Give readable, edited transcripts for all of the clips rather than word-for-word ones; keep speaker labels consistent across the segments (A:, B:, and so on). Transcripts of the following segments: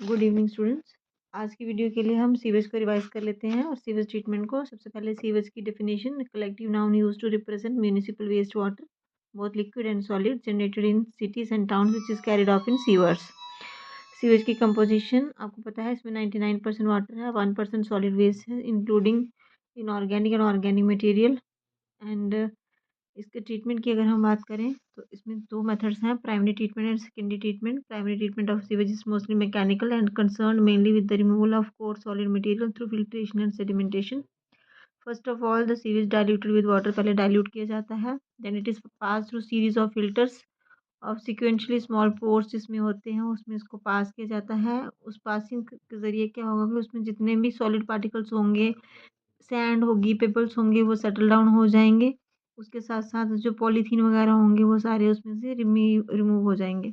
A: Good evening students. आज की video के लिए हम सीवेज को रिवाइज कर लेते हैं और सीवेज ट्रीटमेंट को। सबसे पहले सीवेज की definition: collective noun used to represent municipal waste water, both liquid and solid, generated in cities and town which is carried off in sewers. Sewage की कंपोजिशन आपको पता है, इसमें 99% वाटर है, 1% सॉलिड वेस्ट है, including inorganic and organic material. And इसके treatment की अगर हम बात करें तो इसमें दो मेथड्स हैं, primary treatment and secondary treatment. Primary treatment of sewage is mostly mechanical and concern mainly with the removal of coarse solid material through filtration and sedimentation. First of all the sewage diluted with water, पहले dilute किया जाता है, then it is pass through series of filters of sequentially small pores जिसमें होते हैं, उसमें इसको पास किया जाता है। उस पासिंग के ज़रिए क्या होगा कि उसमें जितने भी सॉलिड पार्टिकल्स होंगे, सैंड होगी, पेबल्स होंगे, वो सेटल डाउन हो जाएंगे। उसके साथ साथ जो पॉलीथीन वगैरह होंगे वो सारे उसमें से रिमूव हो जाएंगे।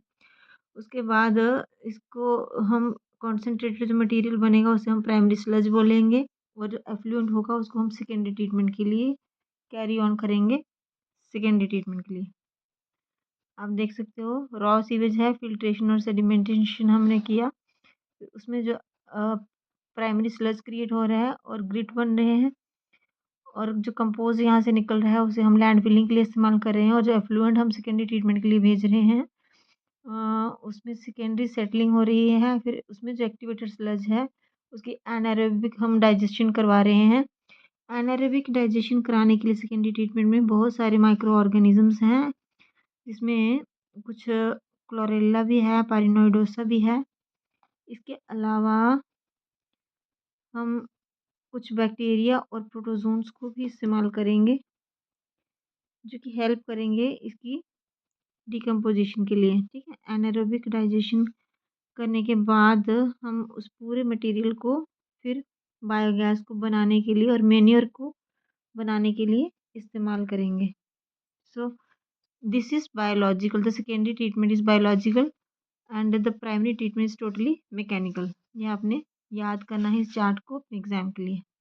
A: उसके बाद इसको हम कॉन्सेंट्रेटेड जो मटेरियल बनेगा उसे हम प्राइमरी स्लज बोलेंगे, और जो एफ्लुएंट होगा उसको हम सेकेंडरी ट्रीटमेंट के लिए कैरी ऑन करेंगे। सेकेंडरी ट्रीटमेंट के लिए आप देख सकते हो रॉ सीवेज है, फिल्ट्रेशन और सेडिमेंटेशन हमने किया, उसमें जो प्राइमरी स्लज क्रिएट हो रहा है और ग्रिट बन रहे हैं, और जो कंपोज यहाँ से निकल रहा है उसे हम लैंड फिलिंग के लिए इस्तेमाल कर रहे हैं, और जो एफ्लुएंट हम सेकेंडरी ट्रीटमेंट के लिए भेज रहे हैं उसमें सेकेंडरी सेटलिंग हो रही है। फिर उसमें जो एक्टिवेटेड स्लज है उसकी एनारोबिक हम डाइजेशन करवा रहे हैं। एनारोबिक डाइजेशन कराने के लिए सेकेंडरी ट्रीटमेंट में बहुत सारे माइक्रो ऑर्गेनिजम्स हैं, जिसमें कुछ क्लोरेला भी है, पारिनोइडोसा भी है। इसके अलावा हम कुछ बैक्टीरिया और प्रोटोजोन्स को भी इस्तेमाल करेंगे, जो कि हेल्प करेंगे इसकी डिकम्पोजिशन के लिए। ठीक है, एनारोबिक डाइजेशन करने के बाद हम उस पूरे मटेरियल को फिर बायोगैस को बनाने के लिए और मेन्योर को बनाने के लिए इस्तेमाल करेंगे। So this is biological, the secondary treatment is biological and the primary treatment is totally mechanical. ये आपने याद करना है इस चार्ट को अपने एग्जाम के लिए।